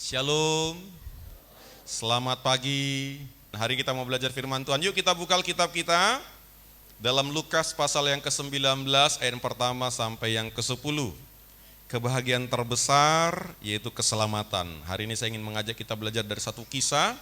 Shalom, selamat pagi. Hari ini kita mau belajar firman Tuhan. Yuk kita buka Alkitab kita dalam Lukas pasal yang ke-19 ayat yang pertama sampai yang ke-10. Kebahagiaan terbesar yaitu keselamatan. Hari ini saya ingin mengajak kita belajar dari satu kisah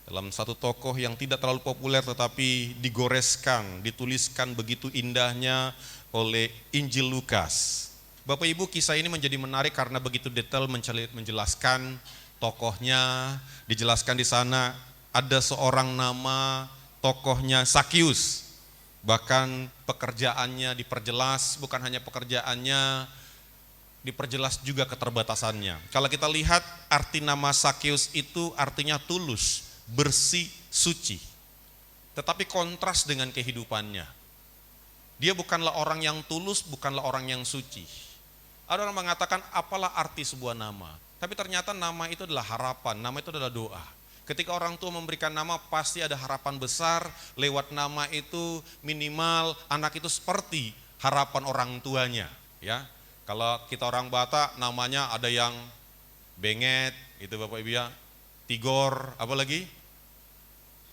dalam satu tokoh yang tidak terlalu populer tetapi digoreskan, dituliskan begitu indahnya oleh Injil Lukas. Bapak Ibu, kisah ini menjadi menarik karena begitu detail menjelaskan tokohnya. Dijelaskan di sana ada seorang nama tokohnya Sakius. Bahkan pekerjaannya diperjelas, bukan hanya pekerjaannya, diperjelas juga keterbatasannya. Kalau kita lihat arti nama Sakius itu artinya tulus, bersih, suci. Tetapi kontras dengan kehidupannya. Dia bukanlah orang yang tulus, bukanlah orang yang suci. Ada orang mengatakan apalah arti sebuah nama. Tapi ternyata nama itu adalah harapan, nama itu adalah doa. Ketika orang tua memberikan nama pasti ada harapan besar, lewat nama itu minimal anak itu seperti harapan orang tuanya. Ya, kalau kita orang Batak namanya ada yang Benget, itu Bapak Ibu ya, Tigor, apa lagi?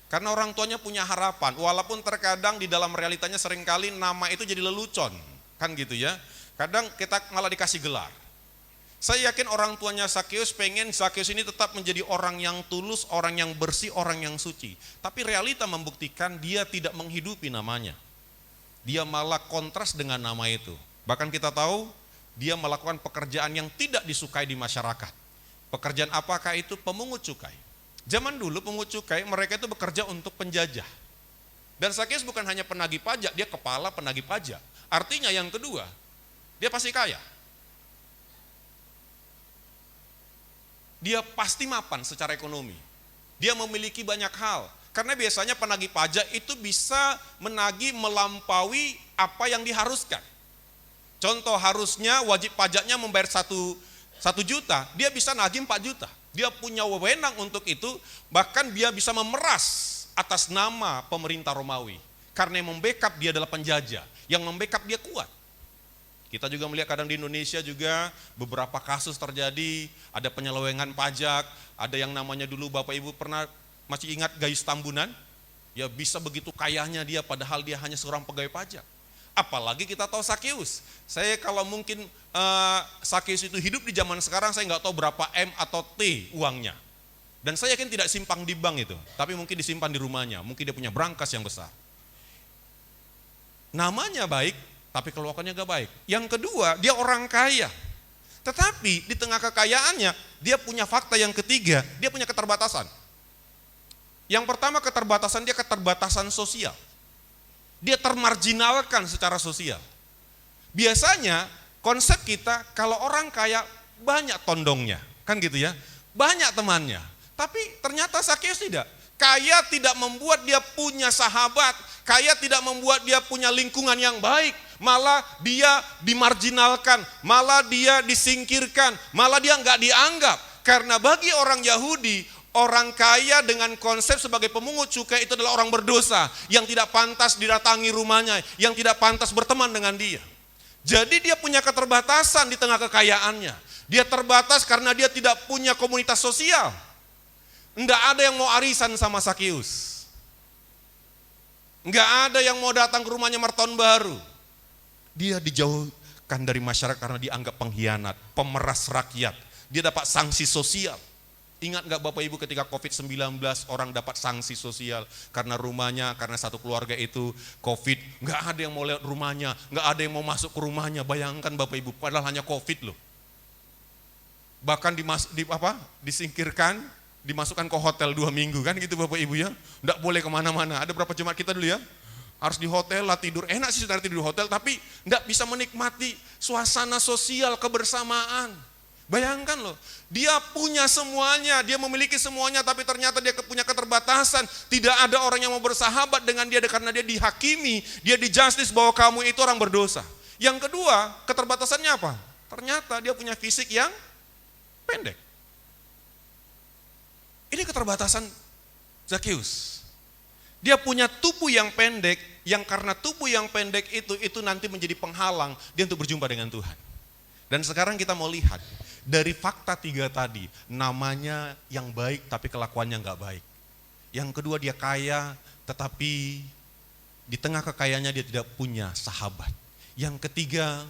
Karena orang tuanya punya harapan, walaupun terkadang di dalam realitanya seringkali nama itu jadi lelucon, kan gitu ya. Kadang kita malah dikasih gelar. Saya yakin orang tuanya Sakius pengen Sakius ini tetap menjadi orang yang tulus, orang yang bersih, orang yang suci. Tapi realita membuktikan dia tidak menghidupi namanya. Dia malah kontras dengan nama itu. Bahkan kita tahu dia melakukan pekerjaan yang tidak disukai di masyarakat. Pekerjaan apakah itu? Pemungut cukai. Zaman dulu pemungut cukai mereka itu bekerja untuk penjajah. Dan Sakius bukan hanya penagih pajak, dia kepala penagih pajak. Artinya yang kedua, dia pasti kaya. Dia pasti mapan secara ekonomi. Dia memiliki banyak hal. Karena biasanya penagih pajak itu bisa menagih melampaui apa yang diharuskan. Contoh harusnya wajib pajaknya membayar 1 juta, dia bisa nagih 4 juta. Dia punya wewenang untuk itu, bahkan dia bisa memeras atas nama pemerintah Romawi. Karena yang membackup dia adalah penjajah, yang membackup dia kuat. Kita juga melihat kadang di Indonesia juga beberapa kasus terjadi, ada penyelewengan pajak, ada yang namanya dulu Bapak Ibu pernah masih ingat Gayus Tambunan? Ya bisa begitu kayanya dia padahal dia hanya seorang pegawai pajak. Apalagi kita tahu Sakius. Saya kalau mungkin Sakius itu hidup di zaman sekarang saya nggak tahu berapa M atau T uangnya. Dan saya yakin tidak simpang di bank itu, tapi mungkin disimpan di rumahnya, mungkin dia punya brankas yang besar. Namanya baik, tapi kelakuannya gak baik. Yang kedua, dia orang kaya. Tetapi di tengah kekayaannya, dia punya fakta yang ketiga, dia punya keterbatasan. Yang pertama keterbatasan dia keterbatasan sosial. Dia termarginalkan secara sosial. Biasanya konsep kita kalau orang kaya banyak tondongnya, kan gitu ya. Banyak temannya. Tapi ternyata Sakius tidak. Kaya tidak membuat dia punya sahabat, kaya tidak membuat dia punya lingkungan yang baik. Malah dia dimarginalkan, malah dia disingkirkan, malah dia nggak dianggap. Karena bagi orang Yahudi, orang kaya dengan konsep sebagai pemungut cukai itu adalah orang berdosa, yang tidak pantas didatangi rumahnya, yang tidak pantas berteman dengan dia. Jadi dia punya keterbatasan di tengah kekayaannya. Dia terbatas karena dia tidak punya komunitas sosial. Enggak ada yang mau arisan sama Sakius. Enggak ada yang mau datang ke rumahnya merton baru. Dia dijauhkan dari masyarakat karena dianggap pengkhianat, pemeras rakyat. Dia dapat sanksi sosial. Ingat gak Bapak Ibu ketika COVID-19 orang dapat sanksi sosial karena rumahnya, karena satu keluarga itu COVID. Gak ada yang mau lewat rumahnya, gak ada yang mau masuk ke rumahnya. Bayangkan Bapak Ibu, padahal hanya COVID loh. Bahkan disingkirkan, dimasukkan ke hotel 2 minggu kan gitu Bapak Ibu ya. Gak boleh kemana-mana. Ada berapa jemaat kita dulu ya? Harus di hotel lah, tidur, enak sih saudara tidur di hotel, tapi enggak bisa menikmati suasana sosial kebersamaan. Bayangkan loh, dia punya semuanya, dia memiliki semuanya, tapi ternyata dia punya keterbatasan. Tidak ada orang yang mau bersahabat dengan dia karena dia dihakimi, dia dijustice bahwa kamu itu orang berdosa. Yang kedua, keterbatasannya apa? Ternyata dia punya fisik yang pendek. Ini keterbatasan Sakius. Dia punya tubuh yang pendek, yang karena tubuh yang pendek itu nanti menjadi penghalang dia untuk berjumpa dengan Tuhan. Dan sekarang kita mau lihat, Dari fakta 3 tadi, namanya yang baik tapi kelakuannya nggak baik. Yang kedua dia kaya tetapi di tengah kekayaannya dia tidak punya sahabat. Yang ketiga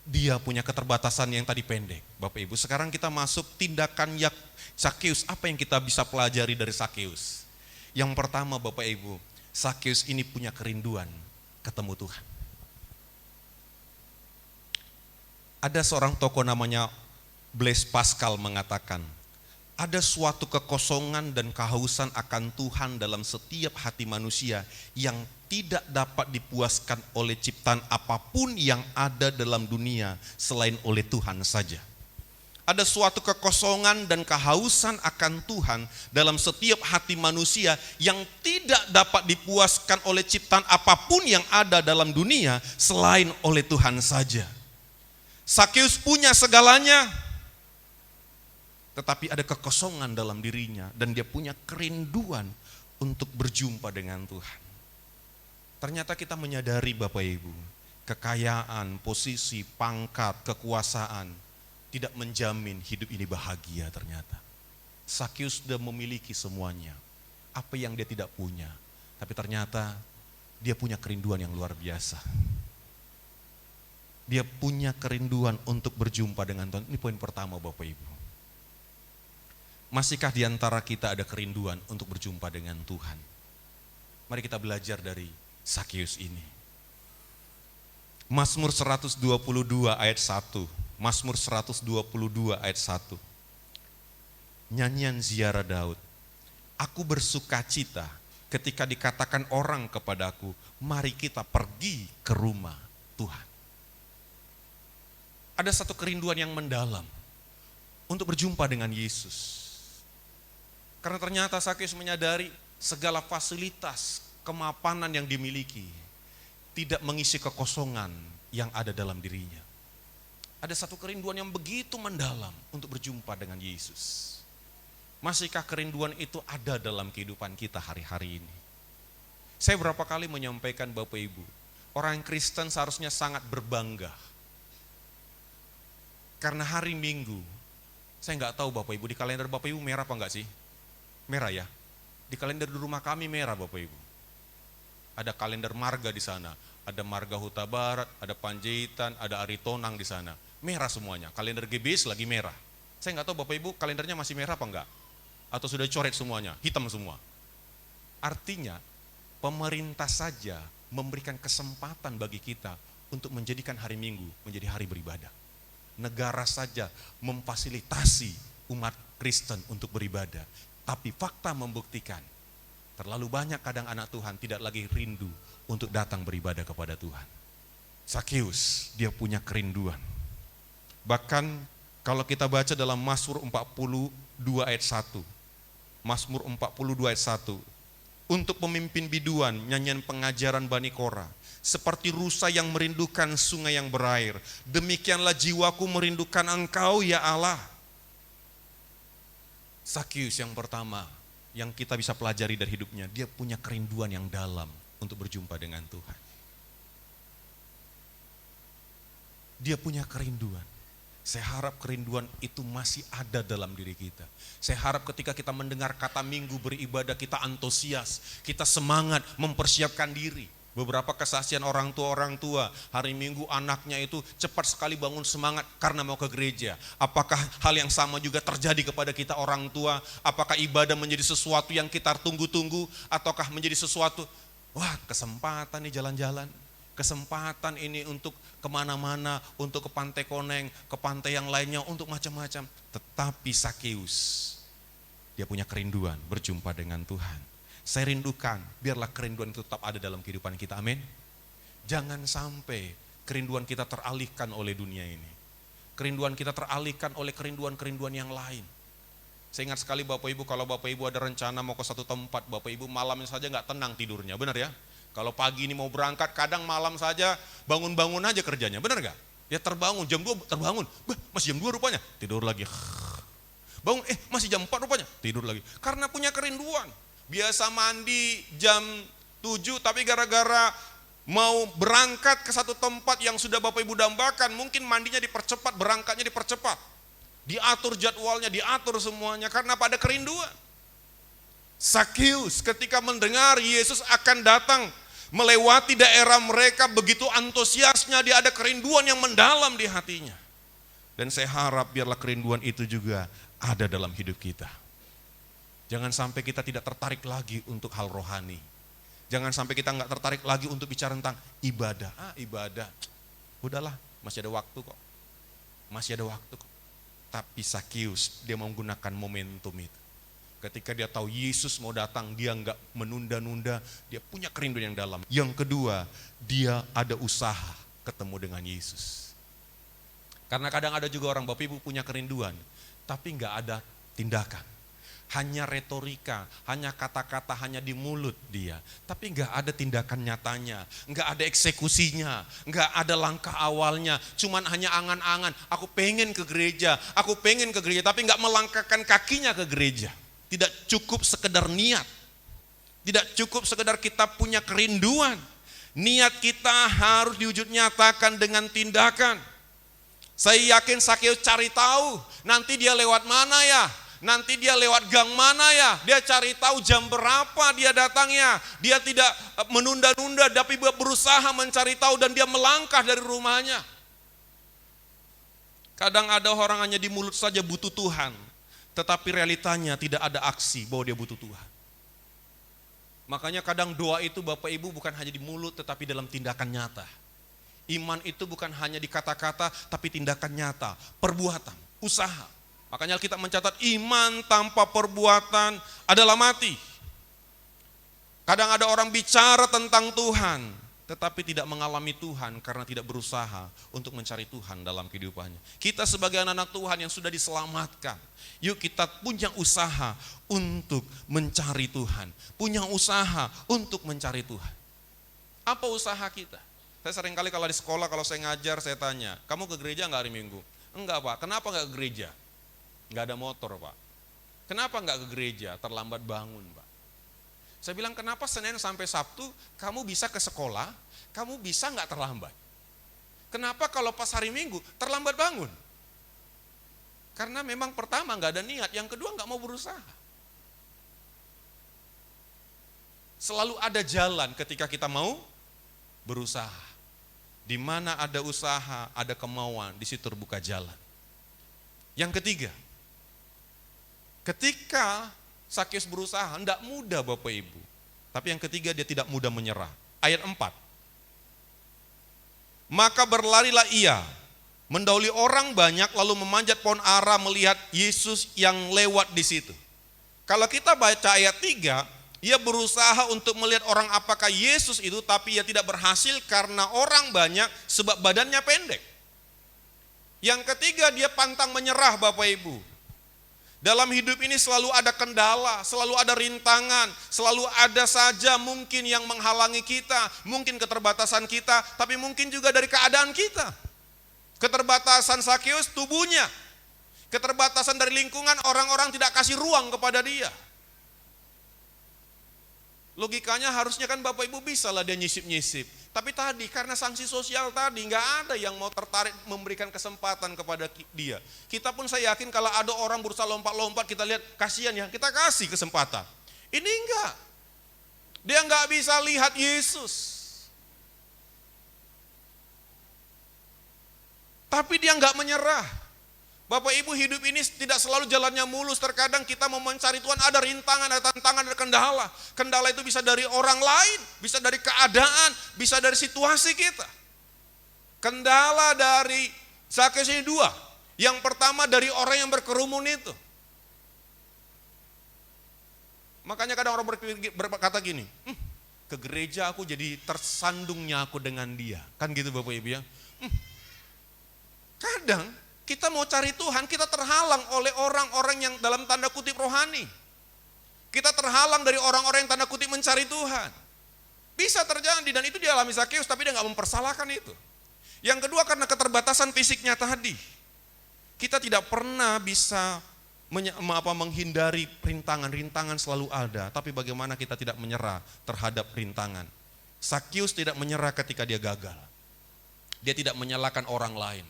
dia punya keterbatasan yang tadi pendek. Bapak Ibu, sekarang kita masuk tindakan Sakeus. Apa yang kita bisa pelajari dari Sakeus? Yang pertama Bapak Ibu, Sakeus ini punya kerinduan ketemu Tuhan. Ada seorang tokoh namanya Blaise Pascal mengatakan, ada suatu kekosongan dan kehausan akan Tuhan dalam setiap hati manusia yang tidak dapat dipuaskan oleh ciptaan apapun yang ada dalam dunia selain oleh Tuhan saja. Ada suatu kekosongan dan kehausan akan Tuhan dalam setiap hati manusia yang tidak dapat dipuaskan oleh ciptaan apapun yang ada dalam dunia selain oleh Tuhan saja. Sakeus punya segalanya, tetapi ada kekosongan dalam dirinya dan dia punya kerinduan untuk berjumpa dengan Tuhan. Ternyata kita menyadari Bapak Ibu, kekayaan, posisi, pangkat, kekuasaan tidak menjamin hidup ini bahagia ternyata. Sakeus sudah memiliki semuanya, apa yang dia tidak punya, tapi ternyata dia punya kerinduan yang luar biasa. Dia punya kerinduan untuk berjumpa dengan Tuhan. Ini poin pertama Bapak Ibu. Masihkah di antara kita ada kerinduan untuk berjumpa dengan Tuhan? Mari kita belajar dari Sakeus ini. Mazmur 122 ayat 1. Mazmur 122 ayat 1. Nyanyian ziarah Daud. Aku bersuka cita ketika dikatakan orang kepadaku, mari kita pergi ke rumah Tuhan. Ada satu kerinduan yang mendalam untuk berjumpa dengan Yesus. Karena ternyata Sakeus menyadari segala fasilitas, kemapanan yang dimiliki tidak mengisi kekosongan yang ada dalam dirinya. Ada satu kerinduan yang begitu mendalam untuk berjumpa dengan Yesus. Masihkah kerinduan itu ada dalam kehidupan kita hari-hari ini? Saya berapa kali menyampaikan Bapak Ibu, orang Kristen seharusnya sangat berbangga. Karena hari Minggu, saya nggak tahu Bapak Ibu, di kalender Bapak Ibu merah apa enggak sih? Merah ya, di kalender di rumah kami merah Bapak Ibu. Ada kalender marga di sana, ada Marga Huta Barat, ada Panjaitan, ada Aritonang di sana. Merah semuanya, kalender GBS lagi merah. Saya nggak tahu Bapak Ibu kalendernya masih merah apa enggak? Atau sudah coret semuanya, hitam semua. Artinya pemerintah saja memberikan kesempatan bagi kita untuk menjadikan hari Minggu menjadi hari beribadah. Negara saja memfasilitasi umat Kristen untuk beribadah. Tapi fakta membuktikan, terlalu banyak kadang anak Tuhan tidak lagi rindu untuk datang beribadah kepada Tuhan. Sakeus, dia punya kerinduan. Bahkan kalau kita baca dalam Mazmur 42 ayat 1, Mazmur 42 ayat 1, untuk pemimpin biduan, nyanyian pengajaran Bani Korah, seperti rusa yang merindukan sungai yang berair, demikianlah jiwaku merindukan Engkau ya Allah. Sakeus yang pertama yang kita bisa pelajari dari hidupnya, dia punya kerinduan yang dalam untuk berjumpa dengan Tuhan. Dia punya kerinduan. Saya harap kerinduan itu masih ada dalam diri kita. Saya harap ketika kita mendengar kata Minggu beribadah, kita antusias, kita semangat mempersiapkan diri. Beberapa kesaksian orang tua, hari Minggu anaknya itu cepat sekali bangun semangat karena mau ke gereja. Apakah hal yang sama juga terjadi kepada kita orang tua? Apakah ibadah menjadi sesuatu yang kita tunggu-tunggu? Ataukah menjadi sesuatu, wah kesempatan nih jalan-jalan. Kesempatan ini untuk kemana-mana, untuk ke Pantai Koneng, ke pantai yang lainnya, untuk macam-macam. Tetapi Sakeus, dia punya kerinduan berjumpa dengan Tuhan. Saya rindukan, biarlah kerinduan itu tetap ada dalam kehidupan kita, amin. Jangan sampai kerinduan kita teralihkan oleh dunia ini. Kerinduan kita teralihkan oleh kerinduan-kerinduan yang lain. Saya ingat sekali Bapak Ibu, kalau Bapak Ibu ada rencana mau ke satu tempat, Bapak Ibu malamnya saja nggak tenang tidurnya, benar ya? Kalau pagi ini mau berangkat, kadang malam saja bangun-bangun aja kerjanya, benar nggak? Ya terbangun, jam 2 terbangun, masih jam 2 rupanya, tidur lagi. Bangun, masih jam 4 rupanya, tidur lagi. Karena punya kerinduan. Biasa mandi jam 7, tapi gara-gara mau berangkat ke satu tempat yang sudah Bapak Ibu dambakan, mungkin mandinya dipercepat, berangkatnya dipercepat. Diatur jadwalnya, diatur semuanya karena pada kerinduan. Sakeus ketika mendengar Yesus akan datang melewati daerah mereka, begitu antusiasnya, dia ada kerinduan yang mendalam di hatinya. Dan saya harap biarlah kerinduan itu juga ada dalam hidup kita. Jangan sampai kita tidak tertarik lagi untuk hal rohani. Jangan sampai kita nggak tertarik lagi untuk bicara tentang ibadah. Ibadah, udahlah, masih ada waktu kok. Masih ada waktu kok. Tapi Sakeus, dia menggunakan momentum itu. Ketika dia tahu Yesus mau datang, dia nggak menunda-nunda, dia punya kerinduan yang dalam. Yang kedua, dia ada usaha ketemu dengan Yesus. Karena kadang ada juga orang Bapak Ibu punya kerinduan, tapi nggak ada tindakan. Hanya retorika, hanya kata-kata, hanya di mulut dia. Tapi nggak ada tindakan nyatanya, nggak ada eksekusinya, nggak ada langkah awalnya. Cuman hanya angan-angan, aku pengen ke gereja, tapi nggak melangkahkan kakinya ke gereja. Tidak cukup sekedar niat, tidak cukup sekedar kita punya kerinduan. Niat kita harus diwujud nyatakan dengan tindakan. Saya yakin Sakeus cari tahu, nanti dia lewat mana ya? Nanti dia lewat gang mana ya? Dia cari tahu jam berapa dia datangnya. Dia tidak menunda-nunda, tapi berusaha mencari tahu dan dia melangkah dari rumahnya. Kadang ada orang hanya di mulut saja butuh Tuhan, tetapi realitanya tidak ada aksi bahwa dia butuh Tuhan. Makanya kadang doa itu Bapak Ibu bukan hanya di mulut, tetapi dalam tindakan nyata. Iman itu bukan hanya di kata-kata, tapi tindakan nyata, perbuatan, usaha. Makanya kita mencatat iman tanpa perbuatan adalah mati. Kadang ada orang bicara tentang Tuhan, tetapi tidak mengalami Tuhan karena tidak berusaha untuk mencari Tuhan dalam kehidupannya. Kita sebagai anak-anak Tuhan yang sudah diselamatkan, yuk kita punya usaha untuk mencari Tuhan. Punya usaha untuk mencari Tuhan. Apa usaha kita? Saya seringkali kalau di sekolah, kalau saya ngajar, saya tanya, kamu ke gereja enggak hari Minggu? Enggak Pak, kenapa enggak ke gereja? Enggak ada motor Pak. Kenapa enggak ke gereja? Terlambat bangun Pak. Saya bilang kenapa Senin sampai Sabtu kamu bisa ke sekolah, kamu bisa enggak terlambat? Kenapa kalau pas hari Minggu terlambat bangun? Karena memang pertama enggak ada niat, yang kedua enggak mau berusaha. Selalu ada jalan ketika kita mau berusaha. Di mana ada usaha, ada kemauan, di situ terbuka jalan. Yang ketiga, ketika Sakeus berusaha, tidak mudah Bapak Ibu. Tapi yang ketiga dia tidak mudah menyerah. Ayat 4. Maka berlarilah ia, mendahului orang banyak lalu memanjat pohon ara melihat Yesus yang lewat di situ. Kalau kita baca ayat 3, ia berusaha untuk melihat orang apakah Yesus itu, tapi ia tidak berhasil karena orang banyak sebab badannya pendek. Yang ketiga dia pantang menyerah Bapak Ibu. Dalam hidup ini selalu ada kendala, selalu ada rintangan, selalu ada saja mungkin yang menghalangi kita, mungkin keterbatasan kita, tapi mungkin juga dari keadaan kita. Keterbatasan Sakeus tubuhnya, keterbatasan dari lingkungan, orang-orang tidak kasih ruang kepada dia. Logikanya harusnya kan Bapak Ibu bisa lah dia nyisip-nyisip. Tapi tadi karena sanksi sosial tadi nggak ada yang mau tertarik memberikan kesempatan kepada dia. Kita pun saya yakin kalau ada orang berusaha lompat-lompat kita lihat kasihan ya, kita kasih kesempatan. Ini enggak. Dia nggak bisa lihat Yesus. Tapi dia nggak menyerah. Bapak Ibu hidup ini tidak selalu jalannya mulus, terkadang kita mau mencari Tuhan ada rintangan, ada tantangan, ada kendala. Kendala itu bisa dari orang lain, bisa dari keadaan, bisa dari situasi kita. Kendala dari Sakeus ini dua. Yang pertama dari orang yang berkerumun itu. Makanya kadang orang berkata gini, ke gereja aku jadi tersandungnya aku dengan dia. Kan gitu Bapak Ibu ya. Kadang kita mau cari Tuhan, kita terhalang oleh orang-orang yang dalam tanda kutip rohani. Kita terhalang dari orang-orang yang tanda kutip mencari Tuhan. Bisa terjadi dan itu dialami Sakeus, tapi dia nggak mempersalahkan itu. Yang kedua karena keterbatasan fisiknya tadi. Kita tidak pernah bisa menghindari rintangan selalu ada, tapi bagaimana kita tidak menyerah terhadap rintangan. Sakeus tidak menyerah ketika dia gagal. Dia tidak menyalahkan orang lain.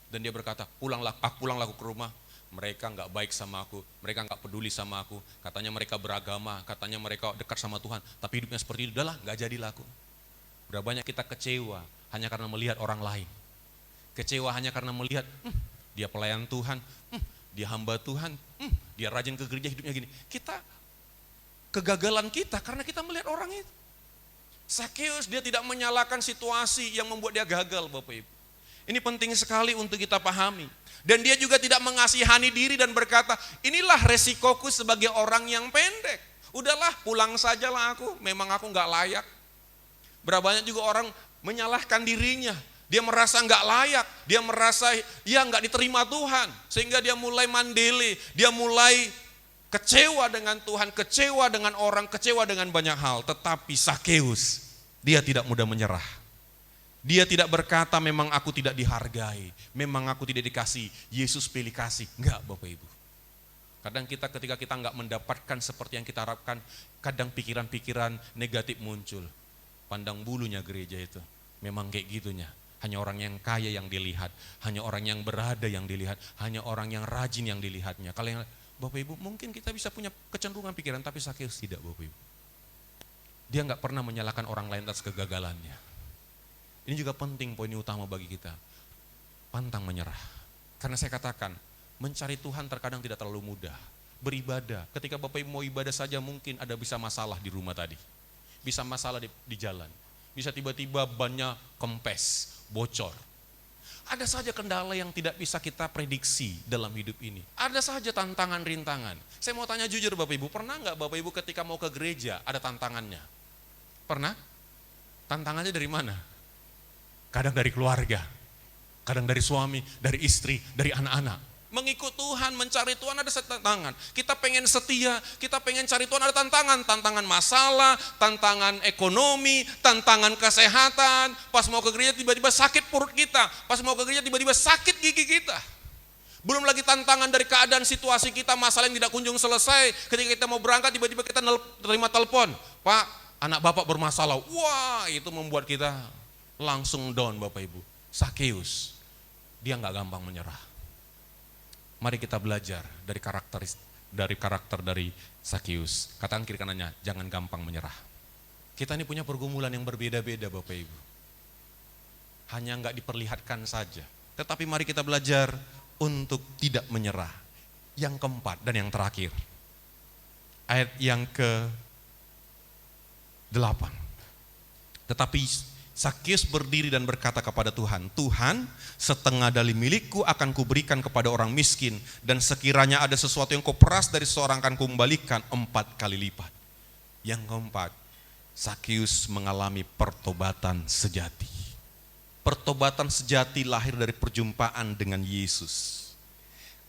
Dan dia berkata, pulanglah ke rumah, Mereka nggak baik sama aku, mereka nggak peduli sama aku, katanya mereka beragama, katanya mereka dekat sama Tuhan, tapi hidupnya seperti itu, udahlah nggak jadi laku. Berapa banyak kita kecewa hanya karena melihat orang lain. Kecewa hanya karena melihat, dia pelayan Tuhan, dia hamba Tuhan, dia rajin ke gereja, hidupnya gini. Kita, kegagalan kita karena kita melihat orang itu. Sakeus dia tidak menyalahkan situasi yang membuat dia gagal, Bapak Ibu. Ini penting sekali untuk kita pahami. Dan dia juga tidak mengasihani diri dan berkata, inilah resikoku sebagai orang yang pendek. Udahlah, pulang sajalah aku, memang aku gak layak. Berapa banyak juga orang menyalahkan dirinya. Dia merasa gak layak, dia merasa ya gak diterima Tuhan. Sehingga dia mulai mandele, dia mulai kecewa dengan Tuhan, kecewa dengan orang, kecewa dengan banyak hal. Tetapi Sakeus, dia tidak mudah menyerah. Dia tidak berkata memang aku tidak dihargai, memang aku tidak dikasih, Yesus pilih kasih. Enggak, Bapak Ibu. Kadang kita ketika kita enggak mendapatkan seperti yang kita harapkan, kadang pikiran-pikiran negatif muncul. Pandang bulunya gereja itu, memang kayak gitunya. Hanya orang yang kaya yang dilihat, hanya orang yang berada yang dilihat, hanya orang yang rajin yang dilihatnya. Kalau yang Bapak Ibu mungkin kita bisa punya kecenderungan pikiran, tapi Sakeus tidak, Bapak Ibu. Dia enggak pernah menyalahkan orang lain atas kegagalannya. Ini juga penting, poin utama bagi kita. Pantang menyerah. Karena saya katakan, mencari Tuhan terkadang tidak terlalu mudah. Beribadah, ketika Bapak Ibu mau ibadah saja mungkin ada bisa masalah di rumah tadi. Bisa masalah di jalan. Bisa tiba-tiba bannya kempes, bocor. Ada saja kendala yang tidak bisa kita prediksi dalam hidup ini. Ada saja tantangan, rintangan. Saya mau tanya jujur Bapak Ibu, pernah nggak Bapak Ibu ketika mau ke gereja ada tantangannya? Pernah? Tantangannya dari mana? Kadang dari keluarga, kadang dari suami, dari istri, dari anak-anak. Mengikut Tuhan, mencari Tuhan ada tantangan. Kita pengen setia, kita pengen cari Tuhan ada tantangan. Tantangan masalah, tantangan ekonomi, tantangan kesehatan. Pas mau ke gereja tiba-tiba sakit perut kita. Pas mau ke gereja tiba-tiba sakit gigi kita. Belum lagi tantangan dari keadaan situasi kita, masalah yang tidak kunjung selesai. Ketika kita mau berangkat tiba-tiba kita terima telepon. Pak, anak bapak bermasalah. Wah, itu membuat kita langsung down, Bapak Ibu. Sakeus, dia nggak gampang menyerah. Mari kita belajar dari karakter dari Sakeus. Katakan kiri kanannya, jangan gampang menyerah. Kita ini punya pergumulan yang berbeda-beda, Bapak Ibu. Hanya nggak diperlihatkan saja. Tetapi mari kita belajar untuk tidak menyerah. Yang keempat dan yang terakhir. Ayat yang ke-8. Tetapi Sakeus berdiri dan berkata kepada Tuhan, Tuhan, setengah dari milikku akan kuberikan kepada orang miskin, dan sekiranya ada sesuatu yang kau peras dari seorang akan kukembalikan 4 kali lipat. Yang keempat, Sakeus mengalami pertobatan sejati. Pertobatan sejati lahir dari perjumpaan dengan Yesus.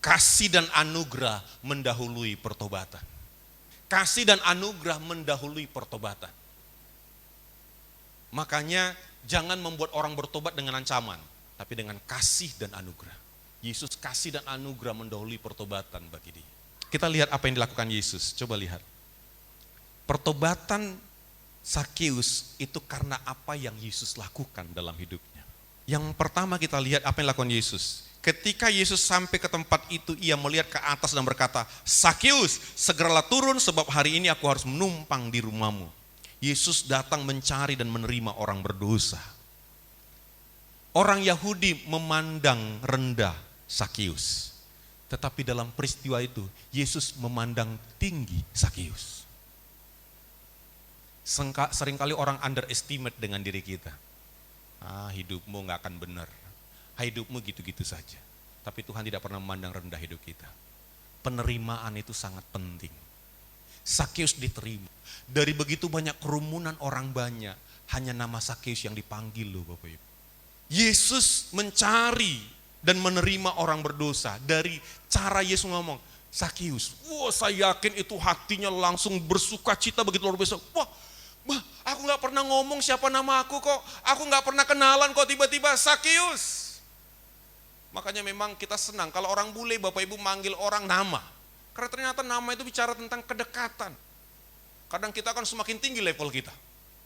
Kasih dan anugerah mendahului pertobatan. Kasih dan anugerah mendahului pertobatan. Makanya jangan membuat orang bertobat dengan ancaman, tapi dengan kasih dan anugerah. Yesus kasih dan anugerah mendahului pertobatan bagi dia. Kita lihat apa yang dilakukan Yesus, coba lihat. Pertobatan Sakeus itu karena apa yang Yesus lakukan dalam hidupnya. Yang pertama kita lihat apa yang dilakukan Yesus. Ketika Yesus sampai ke tempat itu, ia melihat ke atas dan berkata, Sakeus, segeralah turun sebab hari ini aku harus menumpang di rumahmu. Yesus datang mencari dan menerima orang berdosa. Orang Yahudi memandang rendah Sakeus. Tetapi dalam peristiwa itu, Yesus memandang tinggi Sakeus. Seringkali orang underestimate dengan diri kita. Hidupmu gak akan benar. Hidupmu gitu-gitu saja. Tapi Tuhan tidak pernah memandang rendah hidup kita. Penerimaan itu sangat penting. Sakeus diterima. Dari begitu banyak kerumunan orang banyak, hanya nama Sakeus yang dipanggil loh Bapak Ibu. Yesus mencari dan menerima orang berdosa. Dari cara Yesus ngomong, Sakeus, saya yakin itu hatinya langsung bersuka cita begitu luar biasa. Aku gak pernah ngomong siapa nama aku kok, aku gak pernah kenalan kok tiba-tiba Sakeus. Makanya memang kita senang kalau orang bule Bapak Ibu manggil orang nama. Karena ternyata nama itu bicara tentang kedekatan. Kadang kita kan semakin tinggi level kita.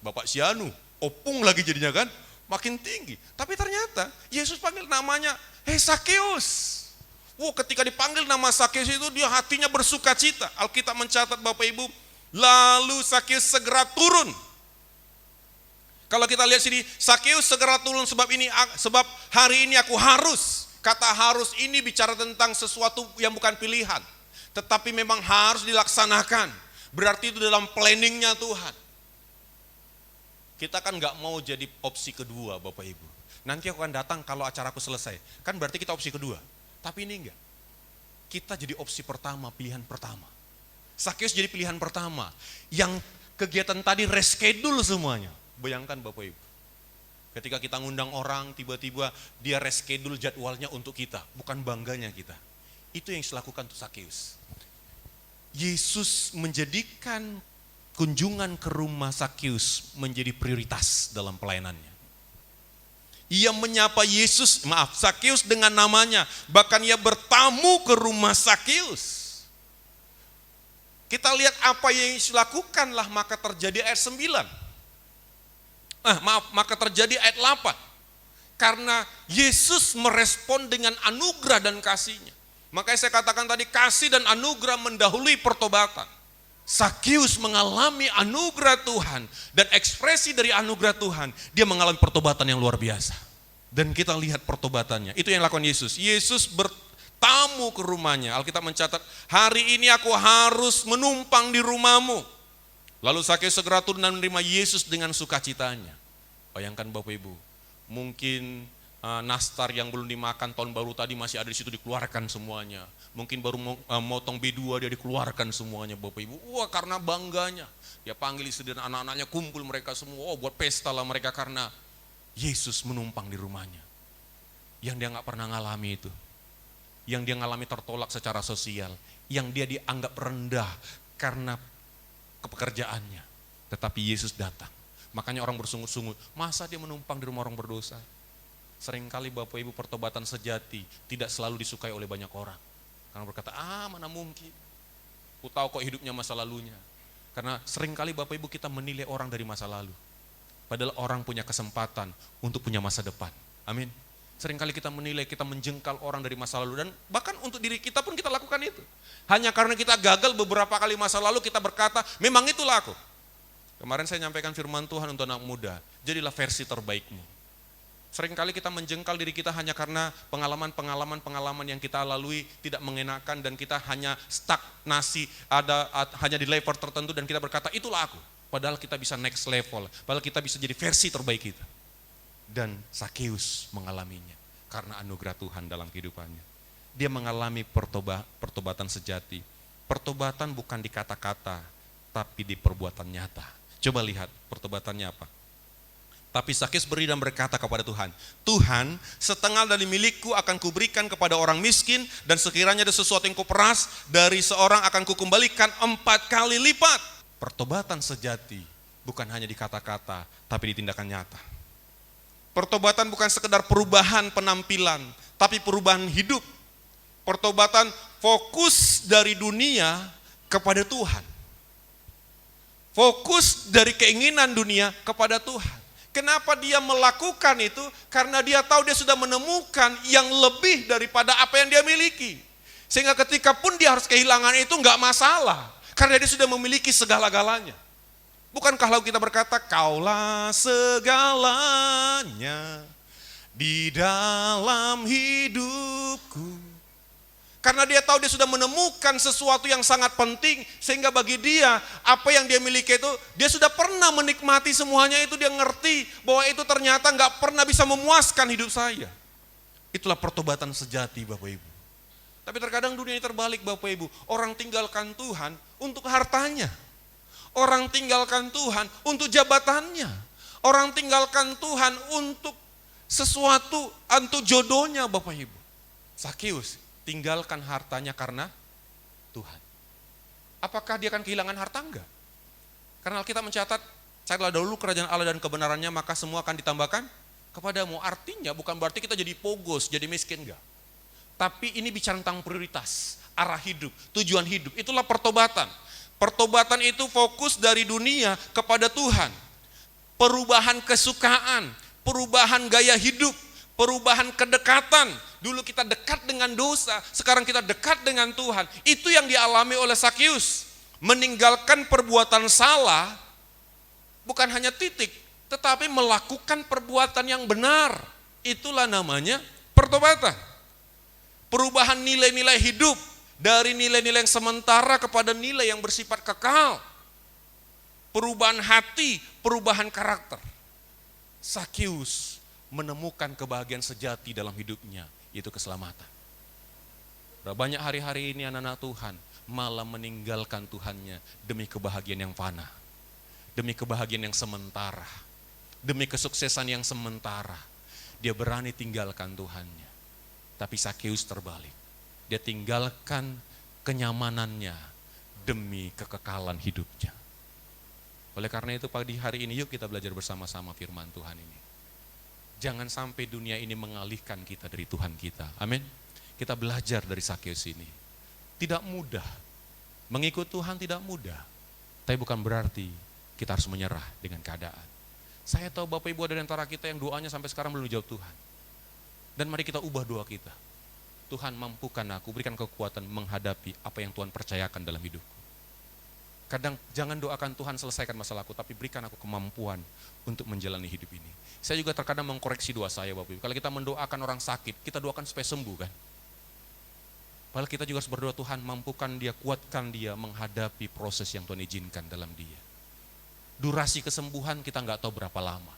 Bapak Sianu, opung lagi jadinya kan, makin tinggi. Tapi ternyata Yesus panggil namanya, Sakeus. Ketika dipanggil nama Sakeus itu dia hatinya bersuka cita. Alkitab mencatat Bapak Ibu, lalu Sakeus segera turun. Kalau kita lihat sini, Sakeus segera turun sebab hari ini aku harus. Kata harus ini bicara tentang sesuatu yang bukan pilihan, tetapi memang harus dilaksanakan. Berarti itu dalam planningnya Tuhan. Kita kan gak mau jadi opsi kedua Bapak Ibu. Nanti aku akan datang kalau acaraku selesai. Kan berarti kita opsi kedua. Tapi ini enggak. Kita jadi opsi pertama, pilihan pertama. Sakeus jadi pilihan pertama. Yang kegiatan tadi reschedule semuanya. Bayangkan Bapak Ibu. Ketika kita ngundang orang, tiba-tiba dia reschedule jadwalnya untuk kita. Bukan bangganya kita. Itu yang dilakukan untuk Sakeus. Yesus menjadikan kunjungan ke rumah Sakeus menjadi prioritas dalam pelayanannya. Ia menyapa Sakeus dengan namanya. Bahkan ia bertamu ke rumah Sakeus. Kita lihat apa yang Yesus lakukanlah, maka terjadi ayat 9. Maka terjadi ayat 8. Karena Yesus merespon dengan anugerah dan kasih-Nya. Makanya saya katakan tadi, kasih dan anugerah mendahului pertobatan. Sakeus mengalami anugerah Tuhan dan ekspresi dari anugerah Tuhan, dia mengalami pertobatan yang luar biasa. Dan kita lihat pertobatannya. Itu yang dilakukan Yesus. Yesus bertamu ke rumahnya. Alkitab mencatat, hari ini aku harus menumpang di rumahmu. Lalu Sakeus segera turun dan menerima Yesus dengan sukacitanya. Bayangkan Bapak Ibu, mungkin nastar yang belum dimakan tahun baru tadi masih ada di situ, dikeluarkan semuanya. Mungkin baru motong B2 dia dikeluarkan semuanya Bapak Ibu. Karena bangganya. Dia panggil istri dan anak-anaknya, kumpul mereka semua. Buat pesta lah mereka karena Yesus menumpang di rumahnya. Yang dia gak pernah ngalami itu. Yang dia ngalami tertolak secara sosial. Yang dia dianggap rendah karena pekerjaannya. Tetapi Yesus datang. Makanya orang bersungut-sungut, masa dia menumpang di rumah orang berdosa? Seringkali Bapak Ibu, pertobatan sejati tidak selalu disukai oleh banyak orang. Karena berkata, mana mungkin. Ku tahu kok hidupnya masa lalunya. Karena seringkali Bapak Ibu kita menilai orang dari masa lalu. Padahal orang punya kesempatan untuk punya masa depan. Amin. Seringkali kita menilai, kita menjengkal orang dari masa lalu. Dan bahkan untuk diri kita pun kita lakukan itu. Hanya karena kita gagal beberapa kali masa lalu, kita berkata, memang itulah aku. Kemarin saya nyampaikan firman Tuhan untuk anak muda, jadilah versi terbaikmu. Seringkali kita menjengkal diri kita hanya karena pengalaman yang kita lalui tidak mengenakan dan kita hanya stagnasi, hanya di level tertentu dan kita berkata, itulah aku. Padahal kita bisa next level, padahal kita bisa jadi versi terbaik kita. Dan Sakeus mengalaminya karena anugerah Tuhan dalam kehidupannya. Dia mengalami pertobatan sejati. Pertobatan bukan di kata-kata, tapi di perbuatan nyata. Coba lihat pertobatannya apa. Tapi Sakeus berdiri dan berkata kepada Tuhan, Tuhan, setengah dari milikku akan kuberikan kepada orang miskin, dan sekiranya ada sesuatu yang kuperas dari seorang akan kukembalikan 4 kali lipat. Pertobatan sejati bukan hanya di kata-kata, tapi di tindakan nyata. Pertobatan bukan sekedar perubahan penampilan, tapi perubahan hidup. Pertobatan fokus dari dunia kepada Tuhan. Fokus dari keinginan dunia kepada Tuhan. Kenapa dia melakukan itu? Karena dia tahu dia sudah menemukan yang lebih daripada apa yang dia miliki. Sehingga ketika pun dia harus kehilangan itu enggak masalah. Karena dia sudah memiliki segala-galanya. Bukankah lalu kita berkata, kaulah segalanya di dalam hidupku. Karena dia tahu dia sudah menemukan sesuatu yang sangat penting, sehingga bagi dia, apa yang dia miliki itu, dia sudah pernah menikmati semuanya itu, dia ngerti bahwa itu ternyata gak pernah bisa memuaskan hidup saya. Itulah pertobatan sejati Bapak Ibu. Tapi terkadang dunia ini terbalik Bapak Ibu, orang tinggalkan Tuhan untuk hartanya. Orang tinggalkan Tuhan untuk jabatannya. Orang tinggalkan Tuhan untuk sesuatu, untuk jodohnya Bapak Ibu. Sakeus tinggalkan hartanya karena Tuhan. Apakah dia akan kehilangan harta? Enggak. Karena Alkitab mencatat, carilah dahulu kerajaan Allah dan kebenarannya, maka semua akan ditambahkan kepadamu. Artinya bukan berarti kita jadi pogos, jadi miskin, enggak. Tapi ini bicara tentang prioritas, arah hidup, tujuan hidup. Itulah pertobatan. Pertobatan itu fokus dari dunia kepada Tuhan. Perubahan kesukaan, perubahan gaya hidup, Perubahan kedekatan. Dulu kita dekat dengan dosa, sekarang kita dekat dengan Tuhan. Itu yang dialami oleh Sakeus. Meninggalkan perbuatan salah, bukan hanya titik, tetapi melakukan perbuatan yang benar. Itulah namanya pertobatan. Perubahan nilai-nilai hidup, dari nilai-nilai yang sementara kepada nilai yang bersifat kekal. Perubahan hati, perubahan karakter. Sakeus menemukan kebahagiaan sejati dalam hidupnya, yaitu keselamatan. Banyak hari-hari ini anak-anak Tuhan malah meninggalkan Tuhannya demi kebahagiaan yang fana, demi kebahagiaan yang sementara, demi kesuksesan yang sementara. Dia berani tinggalkan Tuhannya. Tapi Sakeus terbalik. Dia tinggalkan kenyamanannya demi kekekalan hidupnya. Oleh karena itu pagi hari ini yuk kita belajar bersama-sama firman Tuhan ini. Jangan sampai dunia ini mengalihkan kita dari Tuhan kita. Amin. Kita belajar dari Sakeus ini. Tidak mudah. Mengikut Tuhan tidak mudah. Tapi bukan berarti kita harus menyerah dengan keadaan. Saya tahu Bapak Ibu ada di antara kita yang doanya sampai sekarang belum dijawab Tuhan. Dan mari kita ubah doa kita. Tuhan, mampukan aku, berikan kekuatan menghadapi apa yang Tuhan percayakan dalam hidupku. Kadang jangan doakan Tuhan selesaikan masalahku, tapi berikan aku kemampuan untuk menjalani hidup ini. Saya juga terkadang mengkoreksi doa saya Bapak Ibu. Kalau kita mendoakan orang sakit, kita doakan supaya sembuh kan. Padahal kita juga harus berdoa, Tuhan mampukan dia, kuatkan dia menghadapi proses yang Tuhan izinkan dalam dia. Durasi kesembuhan kita nggak tahu berapa lama.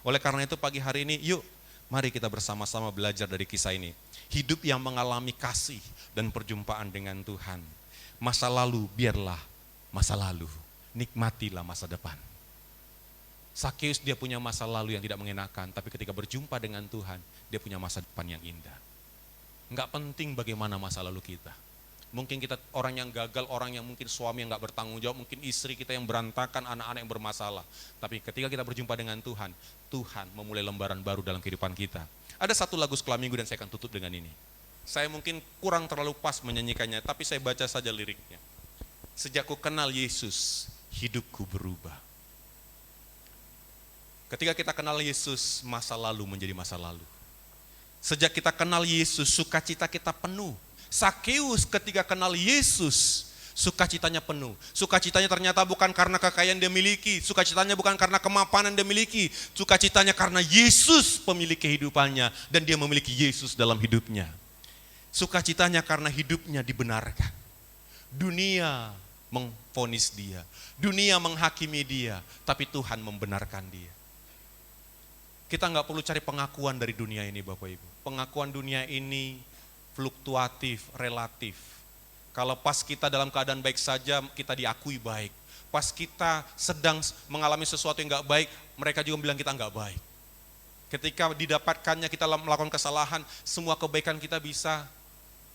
Oleh karena itu pagi hari ini, yuk mari kita bersama-sama belajar dari kisah ini. Hidup yang mengalami kasih dan perjumpaan dengan Tuhan. Masa lalu biarlah masa lalu, nikmatilah masa depan. Sakeus dia punya masa lalu yang tidak mengenakan, tapi ketika berjumpa dengan Tuhan, dia punya masa depan yang indah. Enggak penting bagaimana masa lalu kita. Mungkin kita orang yang gagal, orang yang mungkin suami yang enggak bertanggung jawab, mungkin istri kita yang berantakan, anak-anak yang bermasalah. Tapi ketika kita berjumpa dengan Tuhan, Tuhan memulai lembaran baru dalam kehidupan kita. Ada satu lagu sekolah minggu dan saya akan tutup dengan ini. Saya mungkin kurang terlalu pas menyanyikannya, tapi saya baca saja liriknya. Sejak ku kenal Yesus, hidupku berubah. Ketika kita kenal Yesus, masa lalu menjadi masa lalu. Sejak kita kenal Yesus, sukacita kita penuh. Sakeus ketika kenal Yesus, sukacitanya penuh. Sukacitanya ternyata bukan karena kekayaan dia miliki, sukacitanya bukan karena kemapanan dia miliki, sukacitanya karena Yesus pemilik kehidupannya dan dia memiliki Yesus dalam hidupnya. Sukacitanya karena hidupnya dibenarkan. Dunia memvonis dia, dunia menghakimi dia, tapi Tuhan membenarkan dia. Kita nggak perlu cari pengakuan dari dunia ini Bapak Ibu. Pengakuan dunia ini fluktuatif, relatif. Kalau pas kita dalam keadaan baik saja, kita diakui baik. Pas kita sedang mengalami sesuatu yang nggak baik, mereka juga bilang kita nggak baik. Ketika didapatkannya kita melakukan kesalahan, semua kebaikan kita bisa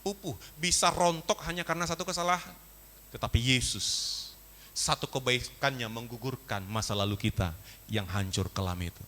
pupuh, bisa rontok hanya karena satu kesalahan. Tetapi Yesus, satu kebaikannya menggugurkan masa lalu kita yang hancur kelam itu.